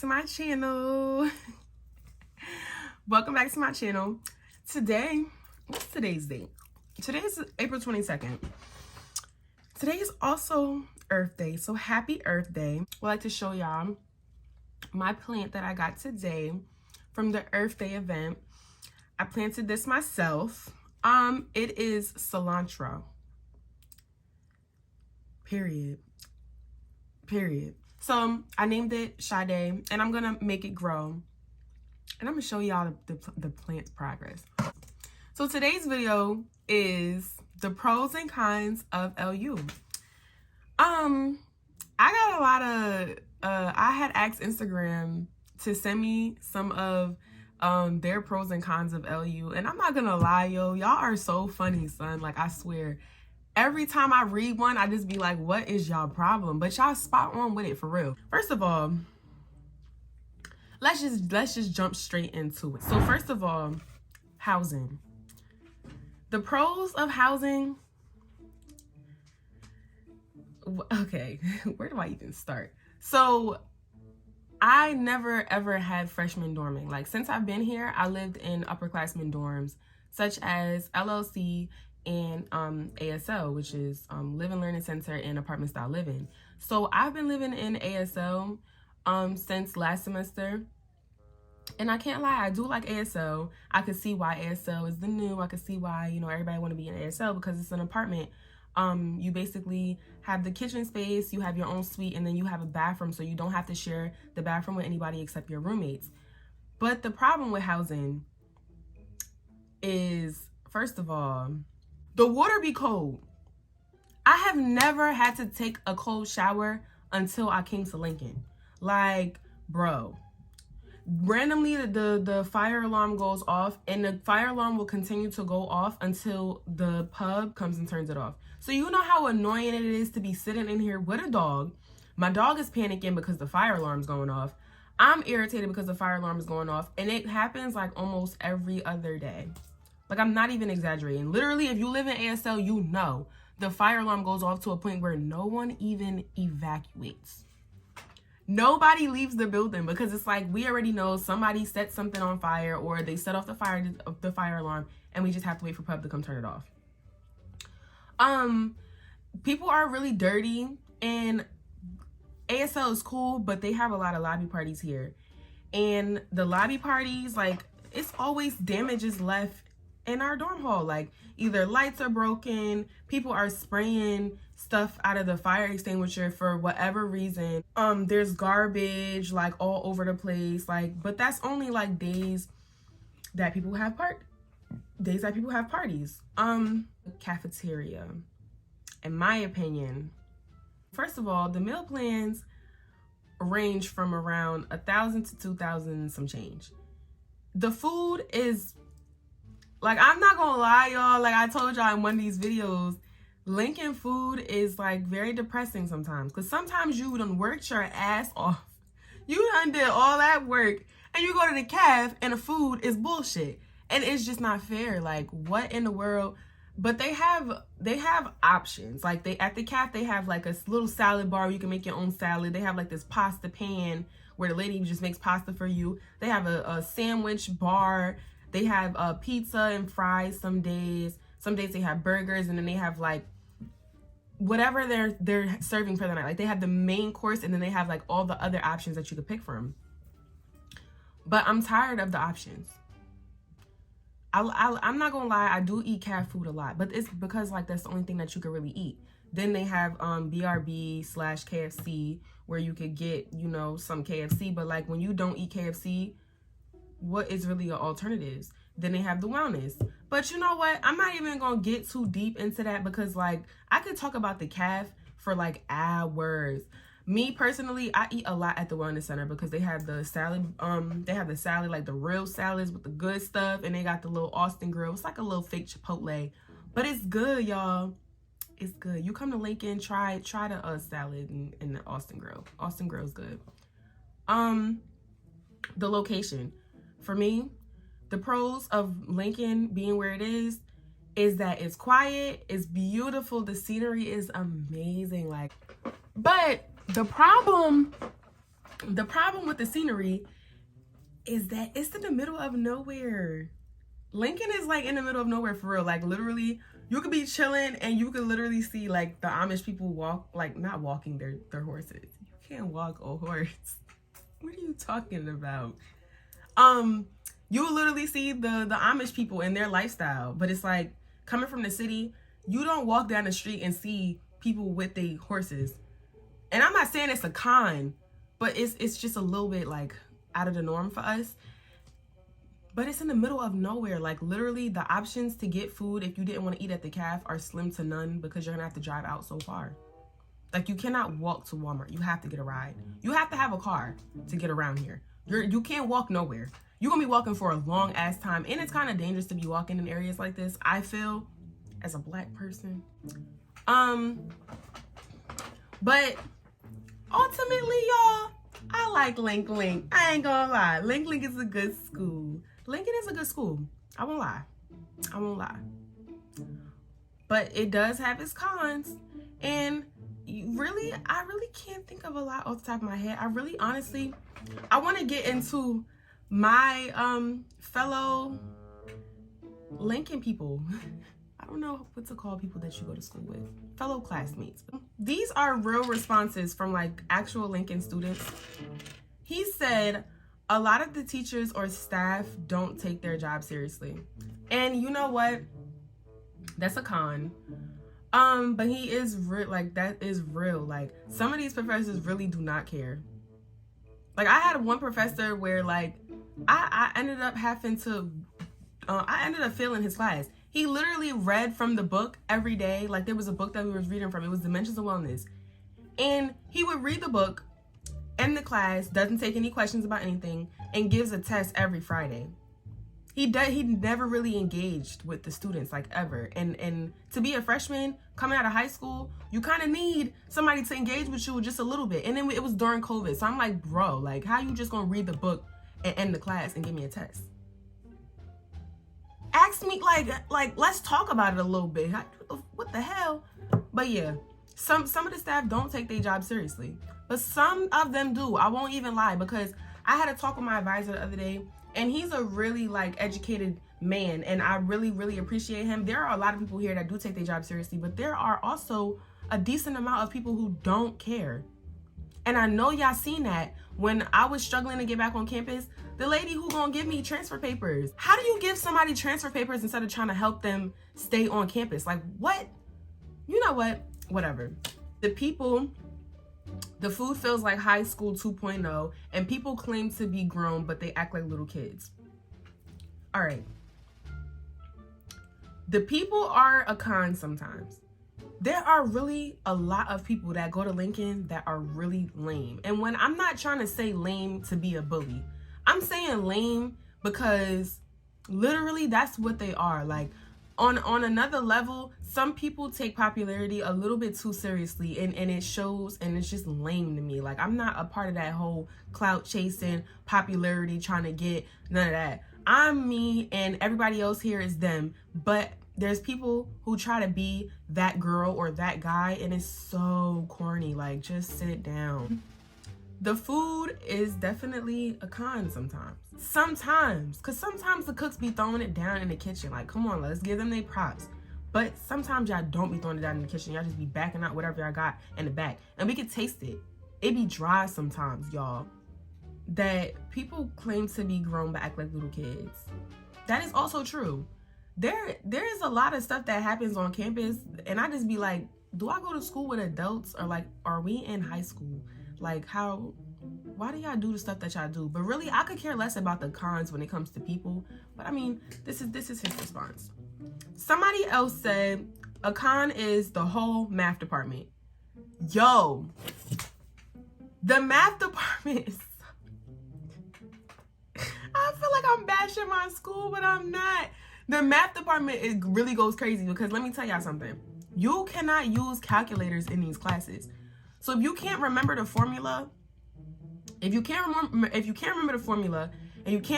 to my channel. Welcome back to my channel. Today, what's today's date? Today is April 22nd. Today is also Earth Day, so happy Earth Day. I'd like to show y'all my plant that I got today from the Earth Day event. I planted this myself. It is cilantro. Period. So I named it Sade, and I'm gonna make it grow, and I'm gonna show y'all the plant's progress. So today's video is the pros and cons of LU. I got a lot of I had asked Instagram to send me some of their pros and cons of LU, and I'm not gonna lie, y'all are so funny, son. Like, I swear, every time I read one, I just be like, what is y'all problem? But y'all spot on with it for real. First of all, let's just jump straight into it. So first of all, housing. The pros of housing. Okay, where do I even start? So I never ever had freshman dorming. Like, since I've been here, I lived in upperclassmen dorms such as LLC and ASL, which is Living Learning Center and Apartment Style Living. So I've been living in ASL since last semester. And I can't lie, I do like ASL. I could see why ASL is the new. I could see why, you know, everybody want to be in ASL because it's an apartment. You basically have the kitchen space, you have your own suite, and then you have a bathroom, so you don't have to share the bathroom with anybody except your roommates. But the problem with housing is, first of all, the water be cold. I have never had to take a cold shower until I came to Lincoln. Like, bro. Randomly, the fire alarm goes off, and the fire alarm will continue to go off until the pub comes and turns it off. So you know how annoying it is to be sitting in here with a dog. My dog is panicking because the fire alarm's going off. I'm irritated because the fire alarm is going off, and it happens like almost every other day. Like, I'm not even exaggerating. Literally, if you live in ASL, you know the fire alarm goes off to a point where no one even evacuates. Nobody leaves the building because it's like, we already know somebody set something on fire, or they set off the fire alarm, and we just have to wait for pub to come turn it off. People are really dirty, and ASL is cool, but they have a lot of lobby parties here. And the lobby parties, like, it's always damages left in our dorm hall. Like, either lights are broken, people are spraying stuff out of the fire extinguisher for whatever reason. There's garbage like all over the place. Like, but that's only like days that people have parties. Cafeteria, in my opinion, first of all, the meal plans range from around $1,000 to $2,000 some change. The food is, like, I'm not gonna lie, y'all, like I told y'all in one of these videos, Lincoln food is like very depressing sometimes, because sometimes you done worked your ass off. You done did all that work, and you go to the caf and the food is bullshit. And it's just not fair. Like, what in the world? But they have options. Like, at the caf, they have like a little salad bar where you can make your own salad. They have like this pasta pan where the lady just makes pasta for you. They have a sandwich bar. They have pizza and fries some days. Some days they have burgers, and then they have like whatever they're serving for the night. Like, they have the main course, and then they have like all the other options that you could pick from. But I'm tired of the options. I'm not gonna lie, I do eat cat food a lot, but it's because like that's the only thing that you could really eat. Then they have BRB/KFC where you could get, you know, some KFC, but like when you don't eat KFC, what is really your alternatives? Then they have the wellness. But you know what? I'm not even gonna get too deep into that, because like I could talk about the caf for like hours. Me personally, I eat a lot at the wellness center because they have the salad, like the real salads with the good stuff, and they got the little Austin grill. It's like a little fake Chipotle, but it's good, y'all. It's good. You come to Lincoln, try the salad in the Austin grill. Austin grill's good. The location. For me, the pros of Lincoln being where it is that it's quiet, it's beautiful, the scenery is amazing. Like, but the problem The problem with the scenery is that it's in the middle of nowhere. Lincoln is like in the middle of nowhere for real. Like literally, you could be chilling and you could literally see like the Amish people walk, like not walking their horses. You can't walk a horse. What are you talking about? You will literally see the Amish people and their lifestyle, but it's like coming from the city, you don't walk down the street and see people with their horses. And I'm not saying it's a con, but it's just a little bit like out of the norm for us. But it's in the middle of nowhere. Like literally the options to get food if you didn't want to eat at the calf are slim to none because you're gonna have to drive out so far. Like you cannot walk to Walmart. You have to get a ride. You have to have a car to get around here. You can't walk nowhere. You're gonna be walking for a long ass time, and it's kind of dangerous to be walking in areas like this, I feel, as a black person. But ultimately, y'all, I like Link. I ain't gonna lie. Link is a good school. Lincoln is a good school. I won't lie. But it does have its cons, and I really can't think of a lot off the top of my head. Honestly, I want to get into my fellow Lincoln people. I don't know what to call people that you go to school with. Fellow classmates. These are real responses from like actual Lincoln students. He said a lot of the teachers or staff don't take their job seriously. And you know what? That's a con. But he is real, like that is real. Like some of these professors really do not care. Like I had one professor where like I ended up having to I ended up failing his class. He literally read from the book every day. Like there was a book that we was reading from. It was Dimensions of Wellness. And he would read the book, end the class, doesn't take any questions about anything, and gives a test every Friday. He never really engaged with the students like ever. And to be a freshman coming out of high school, you kind of need somebody to engage with you just a little bit. And then it was during COVID. So I'm like, bro, like how you just gonna read the book and end the class and give me a test? Ask me like let's talk about it a little bit. What the hell? But yeah, some of the staff don't take their job seriously, but some of them do. I won't even lie, because I had a talk with my advisor the other day, and he's a really like educated man, and I really appreciate him. There are a lot of people here that do take their job seriously, but there are also a decent amount of people who don't care. And I know y'all seen that when I was struggling to get back on campus. The lady who gonna give me transfer papers. How do you give somebody transfer papers instead of trying to help them stay on campus? Like what? You know what? Whatever. The food feels like high school 2.0, and people claim to be grown, but they act like little kids. All right. The people are a con sometimes. There are really a lot of people that go to Lincoln that are really lame. And when I'm not trying to say lame to be a bully, I'm saying lame because literally that's what they are. Like on another level, some people take popularity a little bit too seriously, and it shows, and it's just lame to me. Like I'm not a part of that whole clout chasing, popularity trying to get, none of that. I'm me and everybody else here is them, but there's people who try to be that girl or that guy, and it's so corny. Like, just sit down. The food is definitely a con sometimes. Because sometimes the cooks be throwing it down in the kitchen. Like, come on, let's give them their props. But sometimes y'all don't be throwing it down in the kitchen. Y'all just be backing out whatever y'all got in the back. And we can taste it. It be dry sometimes, y'all. That people claim to be grown but act like little kids. That is also true. There is a lot of stuff that happens on campus, and I just be like, do I go to school with adults, or like, are we in high school? Like, why do y'all do the stuff that y'all do? But really, I could care less about the cons when it comes to people. But I mean, this is his response. Somebody else said a con is the whole math department. Yo, the math department is I feel like I'm bashing my school, but I'm not. The math department, it really goes crazy, because let me tell y'all something. You cannot use calculators in these classes. So if you can't remember the formula, and you can't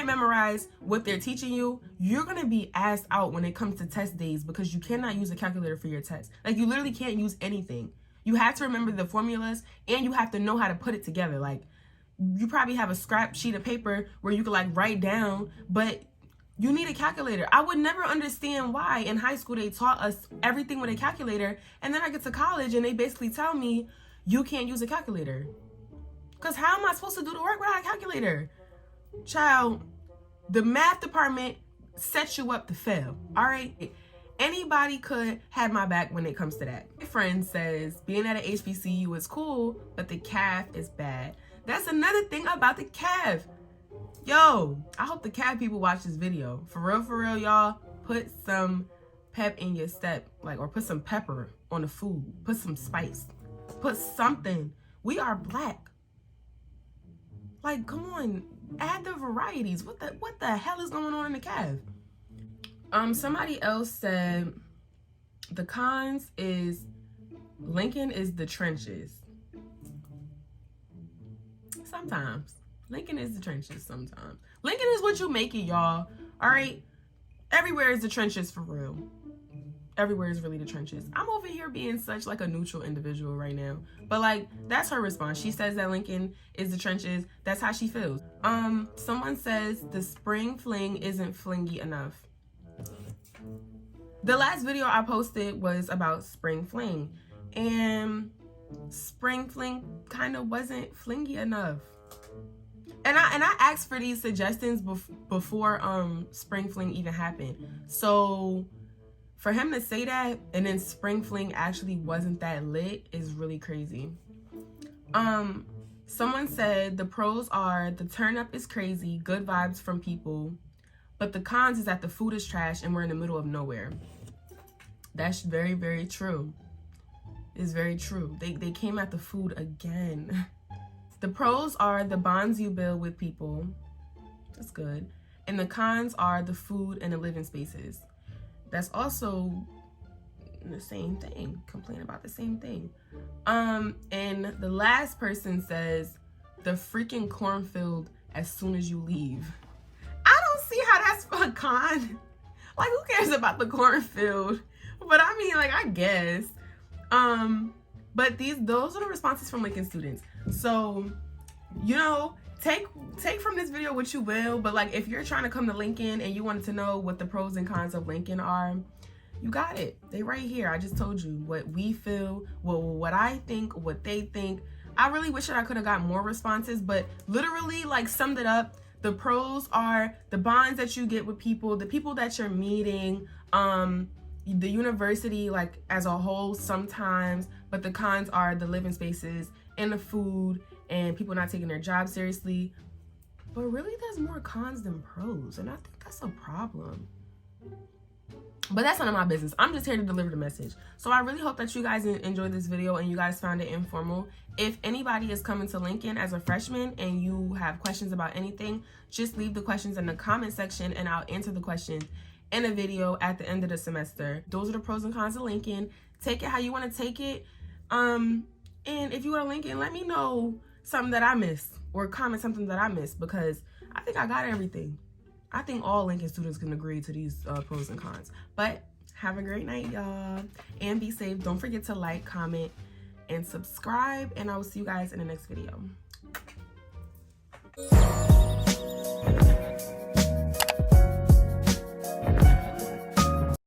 memorize what they're teaching you, you're gonna be asked out when it comes to test days, because you cannot use a calculator for your test. Like, you literally can't use anything. You have to remember the formulas, and you have to know how to put it together. Like, you probably have a scrap sheet of paper where you could like write down, but you need a calculator. I would never understand why in high school they taught us everything with a calculator, and then I get to college and they basically tell me you can't use a calculator. Because how am I supposed to do the work without a calculator? Child, the math department sets you up to fail, all right? Anybody could have my back when it comes to that. My friend says being at an HBCU is cool, but the CAF is bad. That's another thing about the CAF. Yo, I hope the CAF people watch this video. For real, y'all, put some pep in your step, like, or put some pepper on the food. Put some spice. Put something. We are Black. Like, come on, add the varieties. What the hell is going on in the CAF? Somebody else said the cons is Lincoln is the trenches. Sometimes. Lincoln is the trenches sometimes. Lincoln is what you make it, y'all. All right? Everywhere is the trenches for real. Everywhere is really the trenches. I'm over here being such like a neutral individual right now. But like, that's her response. She says that Lincoln is the trenches. That's how she feels. Someone says the spring fling isn't flingy enough. The last video I posted was about spring fling. And spring fling kind of wasn't flingy enough. And I asked for these suggestions before spring fling even happened. So for him to say that and then spring fling actually wasn't that lit is really crazy. Someone said the pros are the turn up is crazy, good vibes from people, but the cons is that the food is trash and we're in the middle of nowhere. That's very, very true. It's very true. They came at the food again. The pros are the bonds you build with people. That's good. And the cons are the food and the living spaces. That's also the same thing. Complain about the same thing. And the last person says the freaking cornfield as soon as you leave. I don't see how that's a con. Like, who cares about the cornfield? But I mean, like, I guess. But those are the responses from Lincoln students. So, you know, take from this video what you will, but like if you're trying to come to Lincoln and you wanted to know what the pros and cons of Lincoln are, you got it. They right here. I just told you what we feel, what I think, what they think. I really wish that I could have got more responses, but literally like summed it up. The pros are the bonds that you get with people, the people that you're meeting, the university like as a whole sometimes, but the cons are the living spaces and the food and people not taking their job seriously. But really there's more cons than pros, and I think that's a problem. But that's none of my business. I'm just here to deliver the message. So I really hope that you guys enjoyed this video and you guys found it informal. If anybody is coming to Lincoln as a freshman and you have questions about anything, just leave the questions in the comment section and I'll answer the questions in a video at the end of the semester. Those are the pros and cons of Lincoln. Take it how you want to take it. And if you go to Lincoln, let me know something that I missed or comment something that I missed, because I think I got everything. I think all Lincoln students can agree to these pros and cons. But have a great night, y'all, and be safe. Don't forget to like, comment, and subscribe, and I will see you guys in the next video.